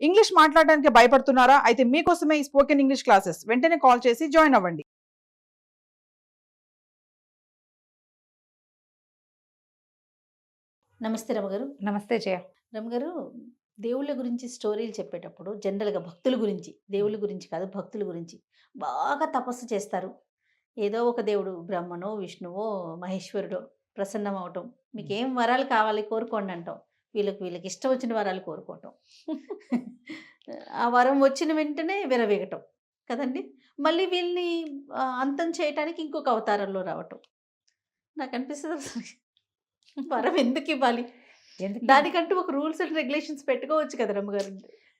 English మాట్లాడడానికి భయపడుతున్నారా? అయితే మీకోసమే ఈ స్పోకెన్ ఇంగ్లీష్ క్లాసెస్. వెంటనే కాల్ చేసి జాయిన్ అవ్వండి. నమస్తే రమగారు. నమస్తే జయ. రమగారు, దేవుళ్ళ గురించి స్టోరీలు చెప్పేటప్పుడు జనరల్‌గా భక్తుల గురించి, దేవుళ్ళ గురించి కాదు భక్తుల గురించి బాగా తపస్సు చేస్తారు. ఏదో ఒక దేవుడు బ్రహ్మనో, విష్ణువో, మహేశ్వరుడో ప్రసన్నమవ్వటం. మీకేం వరాలు కావాలి కోరుకోండి అంటాం. వీళ్ళకి ఇష్టం వచ్చిన వరాలు కోరుకోవటం. ఆ వరం వచ్చిన వెంటనే విరవీగటం కదండీ! మళ్ళీ వీళ్ళని అంతం చేయటానికి ఇంకొక అవతారంలో రావటం. నాకనిపిస్తది అసలు వరం ఎందుకివ్వాలి? దానికంటూ ఒక రూల్స్ అండ్ రెగ్యులేషన్స్ పెట్టుకోవచ్చు కదా రమ్మగారు.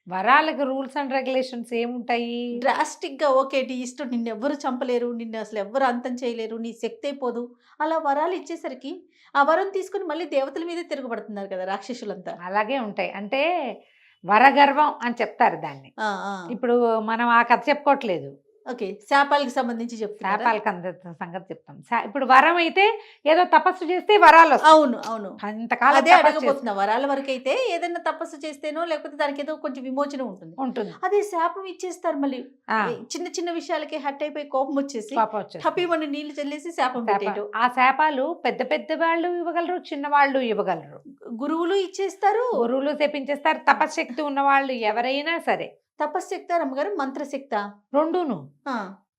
వరాలకు రూల్స్ అండ్ రెగ్యులేషన్స్ ఏముంటాయి? డ్రాస్టిక్‌గా ఓకే. నీ ఇష్టం, నిన్నెవ్వరు చంపలేరు, నిన్ను అసలు ఎవ్వరు అంతం చేయలేరు, నీ శక్తి అయిపోదు. అలా వరాలు ఇచ్చేసరికి ఆ వరం తీసుకొని మళ్ళీ దేవతల మీదే తిరగబడుతున్నారు కదా రాక్షసులంతా. అలాగే ఉంటాయి. అంటే వరగర్వం అని చెప్తారు దాన్ని. ఆ! ఆ! ఇప్పుడు మనం ఆ కథ చెప్పుకోవట్లేదు. ఓకే. శాపాలకు సంబంధించి చెప్తున్నారా? శాపాల సంగతి చెప్తాం. ఇప్పుడు వరం అయితే ఏదో తపస్సు చేస్తే వరాలు వస్తాయి. అవును. అవును. అంతకాలం అదే తపస్సు అడగబోతున్నా. వరాల వరకైతే ఏదైనా తపస్సు చేస్తేనో లేకపోతే దానికేదో కొంచెం విమోచన ఉంటుంది. ఉంటుంది. అదే శాపం ఇచ్చేస్తారు మళ్ళీ. ఆ, చిన్న చిన్న విషయాలకి హర్ట్ అయిపోయి కోపం వచ్చేసి పాపం వచ్చేస్తుంది. టపీమని నీళ్లు చల్లేసి శాపం పెట్టేయటం. ఆ శాపాలు పెద్ద పెద్ద వాళ్ళు ఇవ్వగలరు, చిన్న వాళ్ళు ఇవ్వగలరు. గురువులు ఇచ్చేస్తారు. గురువులు తెప్పించేస్తారు. తపశ్శక్తి ఉన్న వాళ్ళు ఎవరైనా సరే. తపశ్శక్తా రమ్మగారు, మంత్రశక్తా? రెండును. ఆ,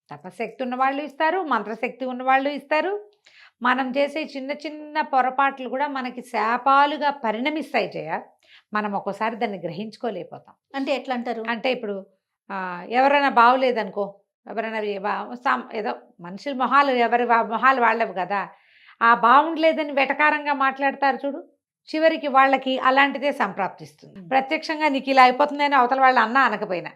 తపశక్తి ఉన్న వాళ్ళు ఇస్తారు, మంత్రశక్తి ఉన్న వాళ్ళు ఇస్తారు. మనం చేసే చిన్న చిన్న పొరపాట్లు కూడా మనకి శాపాలుగా పరిణమిస్తాయి జయ. మనం ఒక్కోసారి దాన్ని గ్రహించుకోలేకపోతాం. అంటే ఎట్లా అంటారు? అంటే ఇప్పుడు ఎవరైనా బాగోలేదనుకో, ఎవరైనా ఏదో మనుషుల మొహాలు ఎవరి మొహాలు వాళ్ళవి కదా, ఆ బాగుండలేదని వెటకారంగా మాట్లాడతారు చూడు, చివరికి వాళ్ళకి అలాంటిదే సంప్రాప్తిస్తుంది. ప్రత్యక్షంగా నీకు ఇలా అయిపోతుందని అవతల వాళ్ళు అన్నా అనకపోయినా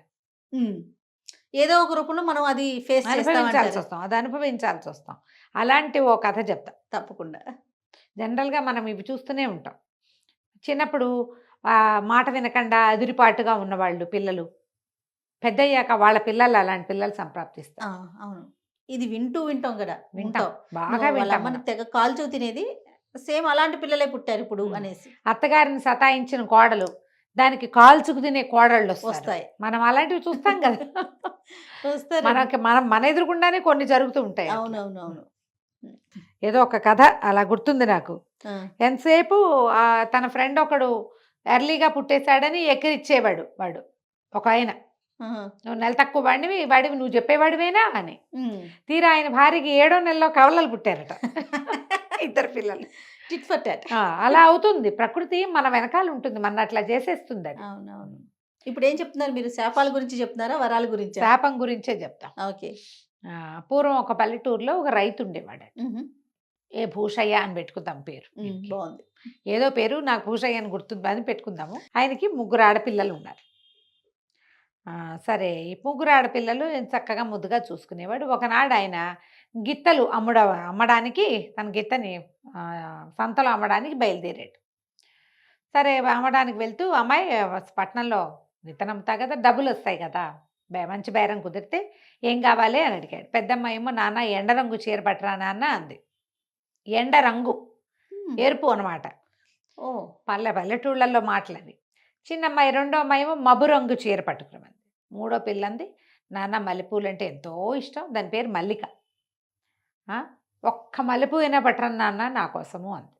ఏదో ఒక రూపంలో మనం అది ఫేస్ అనుభవించాల్సి వస్తాం, అది అనుభవించాల్సి వస్తాం. అలాంటి ఓ కథ చెప్తా. తప్పకుండా. జనరల్గా మనం ఇవి చూస్తూనే ఉంటాం. చిన్నప్పుడు మాట వినకుండా అదిరిపాటుగా ఉన్నవాళ్ళు పిల్లలు పెద్దయ్యాక వాళ్ళ పిల్లలు అలాంటి పిల్లలు సంప్రాప్తిస్తారు. అవును. ఇది వింటాం కదా, వింటాం, బాగా వాళ్ళ వింటాం. అమ్మని తెగ కాల్చూ తినేది సేమ్ అలాంటి పిల్లలే పుట్టారు ఇప్పుడు అనేసి. అత్తగారిని సతాయించిన కోడలు దానికి కాల్చుకు తినే కోడళ్ళు వస్తాయి. మనం అలాంటివి చూస్తాం కదా. వస్తారు. మన ఎదురుకుండానే కొన్ని జరుగుతూ ఉంటాయి. అవునవునవును. ఏదో ఒక కథ అలా గుర్తుంది నాకు. ఎంతసేపు తన ఫ్రెండ్ ఒకడు ఎర్లీగా పుట్టేశాడని ఎక్కిరిచ్చేవాడు వాడు ఒక ఆయన. నువ్వు నెల తక్కువ వాడివి నువ్వు చెప్పేవాడివేనా అని. తీరా ఆయన భార్యకి 7వ నెలలో కవలలు పుట్టారట. ఇద్దరు పిల్లలు. Tit for tat. అలా అవుతుంది ప్రకృతి, మన వెనకాల ఉంటుంది, మన అట్లా చేసేస్తుంది అది. అవునవును. ఇప్పుడు ఏం చెప్తున్నారు మీరు? శాపాల గురించి చెప్తున్నారా, వరాల గురించి? శాపం గురించే చెప్తాం. ఓకే. పూర్వం ఒక పల్లెటూరులో ఒక రైతు ఉండేవాడు. ఏ భూషయ్య అని పెట్టుకుందాం పేరు. బాగుంది. ఏదో పేరు నాకు భూషయ్య అని గుర్తుంది అని పెట్టుకుందాము. ఆయనకి 3 ఆడపిల్లలు ఉన్నారు. సరే, ఈ 3 ఆడపిల్లలు చక్కగా ముద్దుగా చూసుకునేవాడు. ఒకనాడు ఆయన గిత్తలు అమ్మడానికి తన గిత్తని సంతలో అమ్మడానికి బయలుదేరాడు. సరే, అమ్మడానికి వెళ్తూ అమ్మాయి పట్టణంలో గిత్తను అమ్ముతా కదా, డబ్బులు వస్తాయి కదా, మంచి బేరం కుదిరితే ఏం కావాలి అని అడిగాడు. పెద్దమ్మాయి ఏమో నాన్న ఎండ రంగు చీర పట్టరా నాన్న అంది. ఎండ రంగు, ఎరుపు అనమాట. పల్లెటూళ్ళల్లో మాటలవి. చిన్నమ్మాయి రెండో అమ్మాయి ఏమో మబ్బు రంగు చీర పట్టుకురమంది. మూడో పిల్లంది నాన్న మల్లెపూలు అంటే ఎంతో ఇష్టం, దాని పేరు మల్లిక, ఒక్క మల్లెపూ అయినా పట్టరని నాన్న నా కోసము అంది.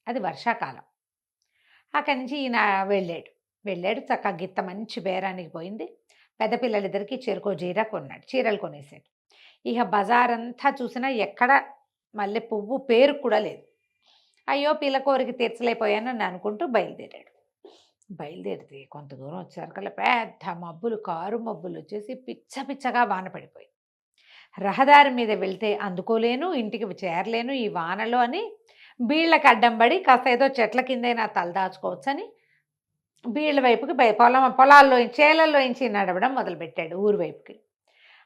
అది వర్షాకాలం. అక్కడి నుంచి ఈయన వెళ్ళాడు చక్కగా గిత్త మంచి బేరానికి పోయింది. పెద్ద పిల్లలిద్దరికి చెరుకో చీర కొన్నాడు, చీరలు కొనేసాడు. ఇక బజారంతా చూసినా ఎక్కడ మల్లె పువ్వు పేరు కూడా లేదు. అయ్యో పిల్ల కోరిక తీర్చలేకపోయానని అనుకుంటూ బయలుదేరితే కొంత దూరం వచ్చేసరికల్లా పెద్ద మబ్బులు, కారు మబ్బులు వచ్చేసి పిచ్చగా వాన పడిపోయింది. రహదారి మీద వెళ్తే అందుకోలేను, ఇంటికి చేరలేను ఈ వానలో అని బీళ్ళకి అడ్డం పడి కాస్త ఏదో చెట్ల కిందైనా తలదాచుకోవచ్చని బీళ్ళ వైపుకి పొలాల్లో చేలల్లోంచి నడవడం మొదలుపెట్టాడు ఊరు వైపుకి.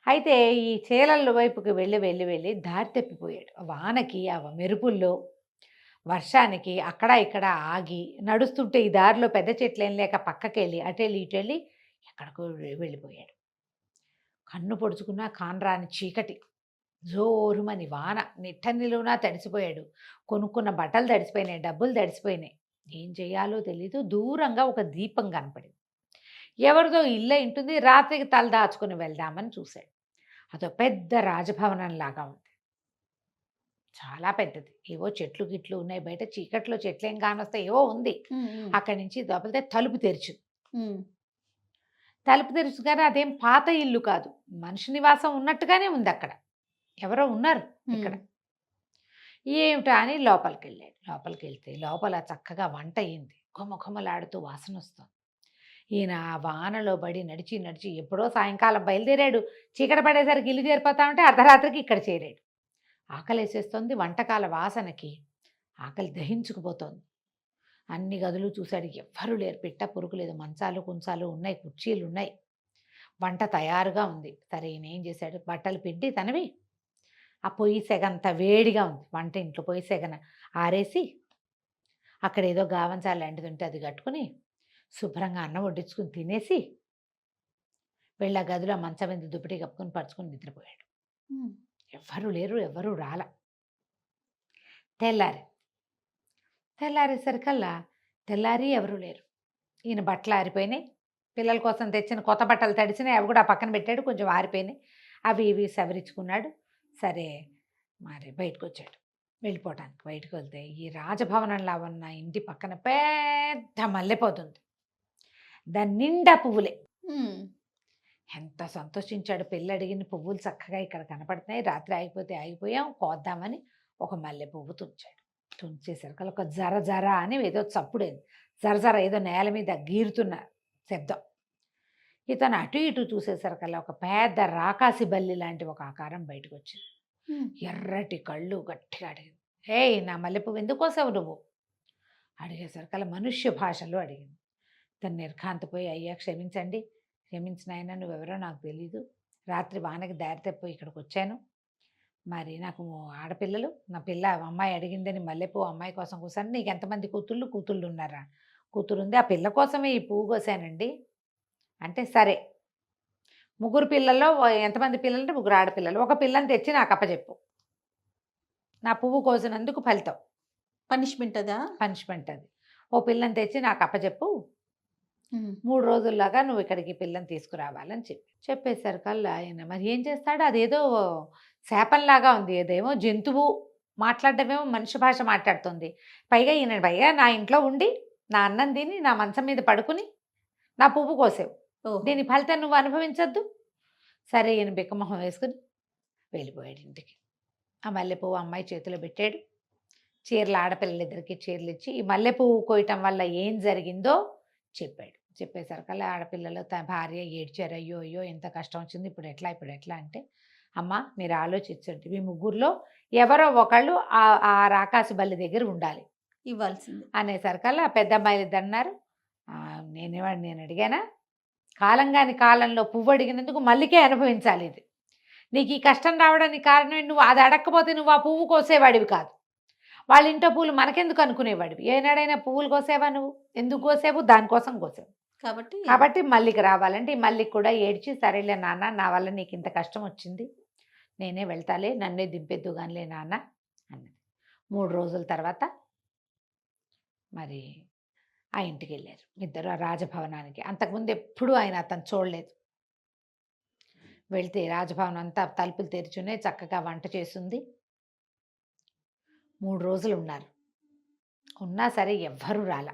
అయితే ఈ చేలల వైపుకి వెళ్ళి దారి తప్పిపోయాడు. వానకి ఆ మెరుపుల్లో వర్షానికి అక్కడ ఇక్కడ ఆగి నడుస్తుంటే ఈ దారిలో పెద్ద చెట్లు ఏం లేక పక్కకెళ్ళి అటెళ్ళి ఇటెళ్ళి ఎక్కడికో వెళ్ళిపోయాడు. కన్ను పొడుచుకున్నా కానరాని చీకటి, జోరుమని వాన, నిలువునా తడిసిపోయాడు. కొనుక్కున్న బట్టలు తడిసిపోయినాయి, డబ్బులు తడిసిపోయినాయి. ఏం చేయాలో తెలీదు. దూరంగా ఒక దీపం కనపడింది. ఎవరిదో ఇల్లే ఉంటుంది. రాత్రికి తల దాచుకుని వెళ్దామని చూశాడు. అదో పెద్ద రాజభవనం లాగా ఉంది. చాలా పెద్దది. ఏవో చెట్లు గిట్లు ఉన్నాయి బయట. చీకట్లో చెట్లేం కానొస్తాయి, ఏవో ఉంది. అక్కడి నుంచి దొబలితే తలుపు తెరిచింది. తలుపు తెరుచుగానే అదేం పాత ఇల్లు కాదు, మనిషి నివాసం ఉన్నట్టుగానే ఉంది. అక్కడ ఎవరో ఉన్నారు ఇక్కడ. ఏమిటా అని లోపలికి వెళ్ళాడు. లోపలికి వెళ్తే లోపల చక్కగా వంట అయింది. ఘుమఘుమలాడుతూ వాసన వస్తుంది. ఈయన ఆ వానలో పడి నడిచి నడిచి ఎప్పుడో సాయంకాలం బయలుదేరాడు. చీకటి పడేసరికి ఇల్లు చేరిపోతా ఉంటే అర్ధరాత్రికి ఇక్కడ చేరాడు. ఆకలి వేసేస్తుంది. వంటకాల వాసనకి ఆకలి దహించుకుపోతోంది. అన్ని గదులు చూశాడు, ఎవ్వరూ లేరు. పిట్ట పురుగు లేదు. మంచాలు కుంచాలు ఉన్నాయి, కుర్చీలు ఉన్నాయి, వంట తయారుగా ఉంది. సరే ఈయన ఏం చేశాడు, బట్టలు పిండి తనవి ఆ పొయ్యి సెగంత వేడిగా ఉంది. వంట ఇంట్లో పొయ్యి సెగన ఆరేసి అక్కడ ఏదో గావంచాలు లాంటిది ఉంటే అది కట్టుకుని శుభ్రంగా అన్నం వడ్డించుకుని తినేసి వెళ్ళి ఆ గదిలో మంచం మీద దుప్పటి కప్పుకొని పరుచుకొని నిద్రపోయాడు. ఎవ్వరూ లేరు, ఎవ్వరూ రాల. తెల్లారేసరికల్లా ఎవరూ లేరు. ఈయన బట్టలు ఆరిపోయినాయి. పిల్లల కోసం తెచ్చిన కొత్త బట్టలు తడిసినాయి, అవి కూడా పక్కన పెట్టాడు. కొంచెం ఆరిపోయినాయి. అవి ఇవి సవరించుకున్నాడు. సరే మరి బయటకు వచ్చాడు. వెళ్ళిపోవటానికి బయటకు వెళ్తే ఈ రాజభవనంలో ఉన్న ఇంటి పక్కన పెద్ద మల్లెపోతుంది. దాని నిండా పువ్వులే. ఎంత సంతోషించాడు. పెళ్ళి అడిగిన పువ్వులు చక్కగా ఇక్కడ కనపడుతున్నాయి. రాత్రి ఆగిపోయాం, కోద్దామని ఒక మల్లె పువ్వు తుంచాడు. తుంచేసరికి ఒక జర జర అని ఏదో చప్పుడేది. జర ఏదో నేల మీద గీరుతున్న శబ్దం. ఇతను అటు ఇటు చూసేసరికల్లా ఒక పెద్ద రాకాసి బల్లి లాంటి ఒక ఆకారం బయటకు వచ్చింది. ఎర్రటి కళ్ళు. గట్టిగా అడిగింది, హే నా మల్లె పువ్వు ఎందుకు కోసావు నువ్వు? అడిగేసరికల్లా మనుష్య భాషలో అడిగింది. తను నిర్ఘాంతపోయి, అయ్యా క్షమించండి, క్షమించిన ఆయన, నువ్వెవరో నాకు తెలీదు. రాత్రి వానకి దారి తప్పిపోయి ఇక్కడికి వచ్చాను. మరి నాకు ఆడపిల్లలు, నా పిల్ల అమ్మాయి అడిగిందని మల్లెపువ్వు అమ్మాయి కోసం కోసాను. నీకు ఎంతమంది కూతుళ్ళు ఉన్నారా? కూతురు ఉంది, ఆ పిల్ల కోసమే ఈ పువ్వు కోసానండి అంటే, సరే 3 పిల్లల్లో ఎంతమంది పిల్లలు అంటే 3 ఆడపిల్లలు. ఒక పిల్లని తెచ్చి నాకు అప్పచెప్పు. నా పువ్వు కోసినందుకు ఫలితం, పనిష్మెంట్ అది. ఓ పిల్లని తెచ్చి నాకు అప్పచెప్పు. 3 రోజుల్లాగా నువ్వు ఇక్కడికి పిల్లని తీసుకురావాలని చెప్పేసరికల్లా ఆయన మరి ఏం చేస్తాడు? అదేదో శాపంలాగా ఉంది. ఏదేమో జంతువు మాట్లాడటమేమో మనిషి భాష మాట్లాడుతుంది. పైగా నా ఇంట్లో ఉండి నా అన్నం తిని నా మంచం మీద పడుకుని నా పువ్వు కోసావు, దీని ఫలితం నువ్వు అనుభవించద్దు. సరే ఈయన బిక్కమొహం వేసుకుని వెళ్ళిపోయాడు ఇంటికి. ఆ మల్లెపువ్వు అమ్మాయి చేతిలో పెట్టాడు. చీరలు, ఆడపిల్లలిద్దరికి చీరలు ఇచ్చి ఈ మల్లెపువ్వు కోయటం వల్ల ఏం జరిగిందో చెప్పాడు. చెప్పేసరికల్లా ఆడపిల్లలు తన భార్య ఏడ్చారు. అయ్యో ఎంత కష్టం వచ్చింది, ఇప్పుడు ఎట్లా అంటే, అమ్మ మీరు ఆలోచించండి, మీ 3లో ఎవరో ఒకళ్ళు ఆ రాకాసి బల్లి దగ్గర ఉండాలి, ఇవ్వాల్సింది అనేసరికల్లా పెద్ద అమ్మాయిలు ఇద్దరు అన్నారు, నేను అడిగానా? కాలంలో పువ్వు అడిగినందుకు మల్లికే అనుభవించాలి. ఇది నీకు ఈ కష్టం రావడానికి కారణం, నువ్వు అది అడగకపోతే నువ్వు ఆ పువ్వు కోసేవాడివి కాదు. వాళ్ళ ఇంట్లో పువ్వులు మనకెందుకు అనుకునేవాడివి. ఏనాడైనా పువ్వులు కోసేవా నువ్వు? ఎందుకు కోసేవు? దానికోసం కోసేవు. కాబట్టి మల్లికి రావాలంటే ఈ మల్లికి కూడా ఏడ్చి, సరేలే నాన్న, నా వల్ల నీకు ఇంత కష్టం వచ్చింది, నేనే వెళ్తాలే, నన్నే దింపెద్దు కానిలే నాన్న అన్నది. 3 రోజుల తర్వాత మరి ఆ ఇంటికి వెళ్ళారు ఇద్దరు, ఆ రాజభవనానికి. అంతకుముందు ఎప్పుడూ అతను చూడలేదు. వెళ్తే రాజభవనం అంతా తలుపులు తెరిచున్నాయి, చక్కగా వంట చేస్తుంది. 3 రోజులు ఉన్నారు. ఉన్నా సరే ఎవ్వరూ రాలా.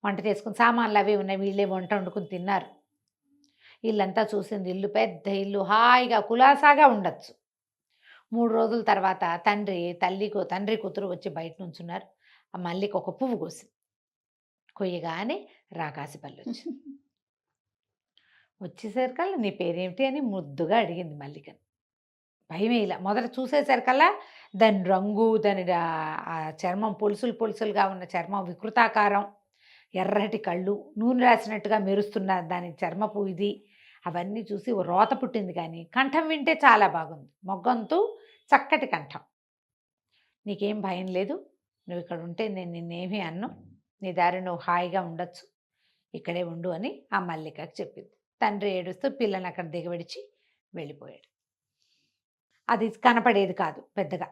వంట చేసుకుని సామాన్లు అవి ఉన్నాయి, వీళ్ళే వంట వండుకుని తిన్నారు. ఇల్లంతా చూసింది. ఇల్లు పెద్ద ఇల్లు, హాయిగా కులాసాగా ఉండొచ్చు. 3 రోజుల తర్వాత తండ్రి కూతురు వచ్చి బయట నుంచున్నారు. ఆ మల్లికి ఒక పువ్వు కోసింది. కొయ్యగానే రాకాసి పళ్ళు వచ్చేసరికల్లా నీ పేరేమిటి అని ముద్దుగా అడిగింది మల్లికని. భయమే ఇలా. మొదట చూసేసరికల్లా దాని రంగు, దాని ఆ చర్మం పొలుసులుగా ఉన్న చర్మం, వికృతాకారం, ఎర్రటి కళ్ళు, నూనె రాసినట్టుగా మెరుస్తున్న దాని చర్మపు ఇది, అవన్నీ చూసి రోత పుట్టింది. కానీ కంఠం వింటే చాలా బాగుంది. మొగ్గంతూ చక్కటి కంఠం. నీకేం భయం లేదు, నువ్వు ఇక్కడ ఉంటే నేను నిన్నేమీ అన్ను, నీ దారి నువ్వు హాయిగా ఉండొచ్చు, ఇక్కడే ఉండు అని ఆ మల్లికకి చెప్పింది. తండ్రి ఏడుస్తూ పిల్లని అక్కడ దిగబడిచి వెళ్ళిపోయాడు. అది కనపడేది కాదు పెద్దగా.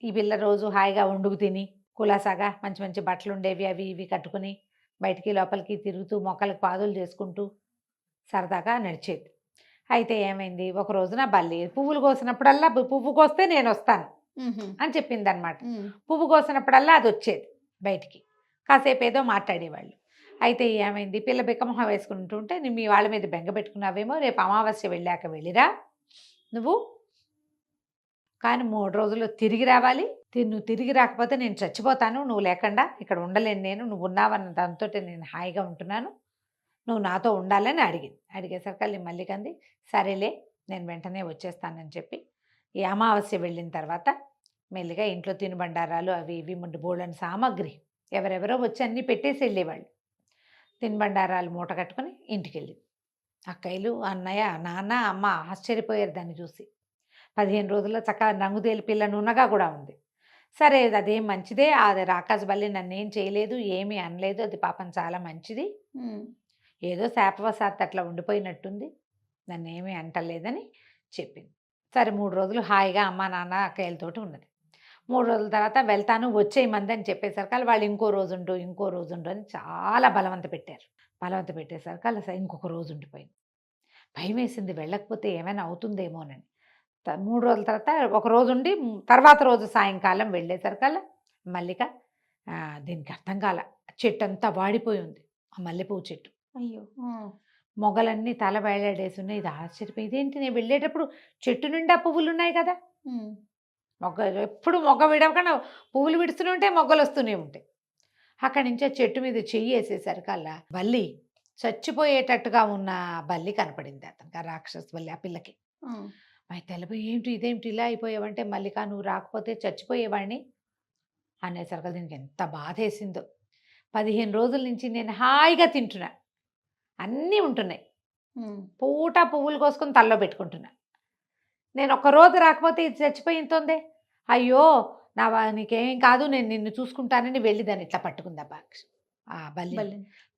ఈ పిల్ల రోజు హాయిగా వండుకు తిని కులాసాగా మంచి మంచి బట్టలు ఉండేవి, అవి ఇవి కట్టుకుని బయటికి లోపలికి తిరుగుతూ మొక్కలకు పాదులు చేసుకుంటూ సరదాగా నడిచేది. అయితే ఏమైంది, ఒక రోజున బల్లి పువ్వులు కోసినప్పుడల్లా పువ్వు కోస్తే నేను వస్తాను అని చెప్పిందనమాట. పువ్వు కోసినప్పుడల్లా అది వచ్చేది బయటికి, కాసేపు ఏదో మాట్లాడేవాళ్ళు. అయితే ఏమైంది, పిల్ల బిక్కమొహం వేసుకుంటుంటే "నీ మీ వాళ్ళ మీద బెంగ పెట్టుకున్నావేమో, రేపు అమావాస్య వెళ్ళాక వెళ్ళిరా నువ్వు, కానీ 3 రోజుల్లో తిరిగి రావాలి. నువ్వు తిరిగి రాకపోతే నేను చచ్చిపోతాను, నువ్వు లేకుండా ఇక్కడ ఉండలేను నేను, నువ్వు ఉన్నావన్న దాంతో నేను హాయిగా ఉంటున్నాను, నువ్వు నాతో ఉండాలని" అడిగింది. అడిగేసరికి మళ్ళీ కంది సరేలే నేను వెంటనే వచ్చేస్తానని చెప్పి ఈ అమావాస్య వెళ్ళిన తర్వాత మెల్లిగా ఇంట్లో తినుబండారాలు అవి ఇవి బోళ్ళని సామాగ్రి ఎవరెవరో వచ్చి అన్నీ పెట్టేసి వెళ్ళేవాళ్ళు. తినుబండారాలు మూట కట్టుకొని ఇంటికి వెళ్ళింది. అక్కయ్యలు, అన్నయ్య, నాన్న, అమ్మ ఆశ్చర్యపోయారు దాన్ని చూసి. 15 రోజుల్లో చక్కగా రంగుదేలి పిల్ల నున్నగా కూడా ఉంది. సరే అదేం మంచిదే, అది రాకాజు బల్లి నన్నేం చేయలేదు, ఏమీ అనలేదు, అది పాపం చాలా మంచిది, ఏదో శాపవశాత్తు అట్లా ఉండిపోయినట్టుంది, నన్నేమీ అంటలేదని చెప్పింది. సరే 3 రోజులు హాయిగా అమ్మ నాన్న అక్కయ్యలతోటి ఉన్నది. 3 రోజుల తర్వాత వెళ్తాను వచ్చేయమంది అని చెప్పేసరికి వాళ్ళు ఇంకో రోజు ఉండు అని చాలా బలవంత పెట్టారు. బలవంత పెట్టేసరికి అలా ఇంకొక రోజు ఉండిపోయింది. భయం వేసింది, వెళ్ళకపోతే ఏమైనా అవుతుందేమోనని. 3 రోజుల తర్వాత ఒక రోజు ఉండి తర్వాత రోజు సాయంకాలం వెళ్ళేసరికల్లా మల్లిక దీనికి అర్థం కాల, చెట్టు అంతా వాడిపోయి ఉంది, ఆ మల్లెపువ్వు చెట్టు. అయ్యో! మొగలన్నీ తల వేలాడేసి ఉన్నాయి. ఇది ఆశ్చర్యపోయి, ఇదేంటి నేను వెళ్ళేటప్పుడు చెట్టు నిండా పువ్వులు ఉన్నాయి కదా, ఎప్పుడు మొగ్గ విడవకుండా పువ్వులు విడుస్తూనే ఉంటాయి, మొగ్గలు వస్తూనే ఉంటాయి. అక్కడి నుంచి ఆ చెట్టు మీద చెయ్యి వేసేసరికల్లా బల్లి, చచ్చిపోయేటట్టుగా ఉన్న బల్లి కనపడింది అతనికి, ఆ రాక్షస బల్లి ఆ పిల్లకి. మరి తెలిపోయి ఇదేమిటి ఇలా అయిపోయావంటే, మల్లిక నువ్వు రాకపోతే చచ్చిపోయేవాడిని అనేసరికి దీనికి ఎంత బాధ వేసిందో. 15 రోజుల నుంచి నేను హాయిగా తింటున్నా, అన్నీ ఉంటున్నాయి, పూట పువ్వులు కోసుకొని తల్లో పెట్టుకుంటున్నా, నేను ఒక్క రోజు రాకపోతే ఇది చచ్చిపోయింతోందే, అయ్యో నీకేం కాదు, నేను నిన్ను చూసుకుంటానని వెళ్ళి దాన్ని ఇట్లా పట్టుకుందా ఆ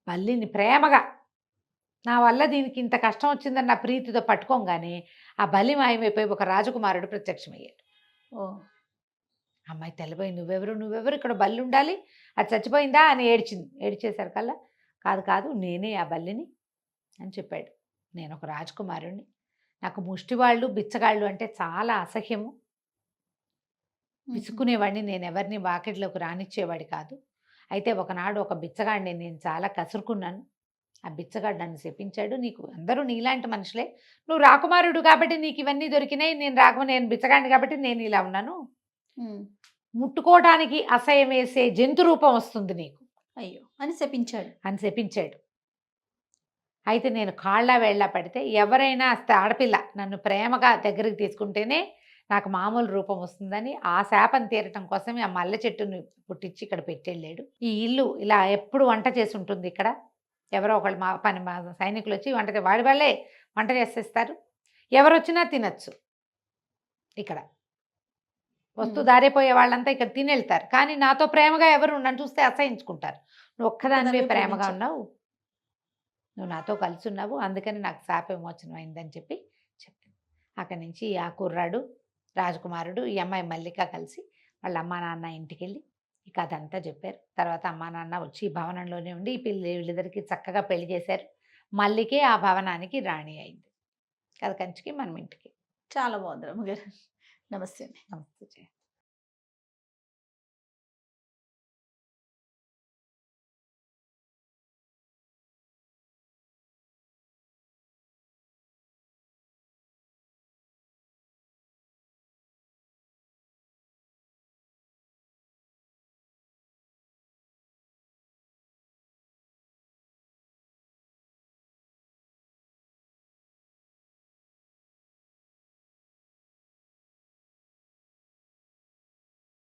బల్లిని ప్రేమగా. నా వల్ల దీనికి ఇంత కష్టం వచ్చిందని నా ప్రీతితో పట్టుకోగానే ఆ బలి మాయమైపోయి ఒక రాజకుమారుడు ప్రత్యక్షమయ్యాడు. అమ్మాయి తెల్లబోయి, నువ్వెవరు, ఇక్కడ బల్లి ఉండాలి, అది చచ్చిపోయిందా అని ఏడ్చింది. ఏడ్చేసరికల్లా కాదు నేనే ఆ బల్లిని అని చెప్పాడు. నేను ఒక రాజకుమారుడిని, నాకు ముష్టివాళ్ళు బిచ్చగాళ్ళు అంటే చాలా అసహ్యము, విసుక్కునేవాడిని, నేను ఎవరిని వాకిట్లోకి రానిచ్చేవాడి కాదు. అయితే ఒకనాడు ఒక బిచ్చగాడిని నేను చాలా కసురుకున్నాను, ఆ బిచ్చగాడు నన్ను శపించాడు, నీకు అందరూ నీలాంటి మనుషులే, నువ్వు రాకుమారుడు కాబట్టి నీకు ఇవన్నీ దొరికినాయి, నేను బిచ్చగాడిని కాబట్టి నేను ఇలా ఉన్నాను, ముట్టుకోవడానికి అసహ్యం వేసే జంతు రూపం వస్తుంది నీకు, అయ్యో అని శపించాడు. అయితే నేను కాళ్ళ వేళ్ళ పడితే ఎవరైనా ఆడపిల్ల నన్ను ప్రేమగా దగ్గరికి తీసుకుంటేనే నాకు మామూలు రూపం వస్తుందని ఆ శాపం తీరటం కోసమే ఆ మల్లె చెట్టును పుట్టించి ఇక్కడ పెట్టెళ్ళాడు. ఈ ఇల్లు ఇలా ఎప్పుడు వంట చేసి ఉంటుంది, ఇక్కడ ఎవరో ఒకళ్ళు మా సైనికులు వచ్చి వాడి వాళ్ళే వంట చేసేస్తారు, ఎవరు వచ్చినా తినచ్చు, ఇక్కడ వస్తూ దారిపోయే వాళ్ళంతా ఇక్కడ తినెళ్తారు, కానీ నాతో ప్రేమగా ఎవరు నన్ను చూస్తే అసహించుకుంటారు, నువ్వు ఒక్కదానివే ప్రేమగా ఉన్నావు, నువ్వు నాతో కలిసి ఉన్నావు, అందుకని నాకు శాప విమోచనం అయిందని చెప్పింది. అక్కడి నుంచి ఆ కుర్రాడు రాజకుమారుడు ఈ అమ్మాయి మల్లిక కలిసి వాళ్ళ అమ్మా నాన్న ఇంటికి వెళ్ళి ఈ కథ అంతా చెప్పారు. తర్వాత అమ్మా నాన్న వచ్చి ఈ భవనంలోనే ఉండి ఈ వీళ్ళిద్దరికి చక్కగా పెళ్లి చేశారు. మల్లికే ఆ భవనానికి రాణి అయింది. కథ కంచికి మనం ఇంటికి. చాలా బాగుంది రమ్మగారు. నమస్తే. నమస్తే.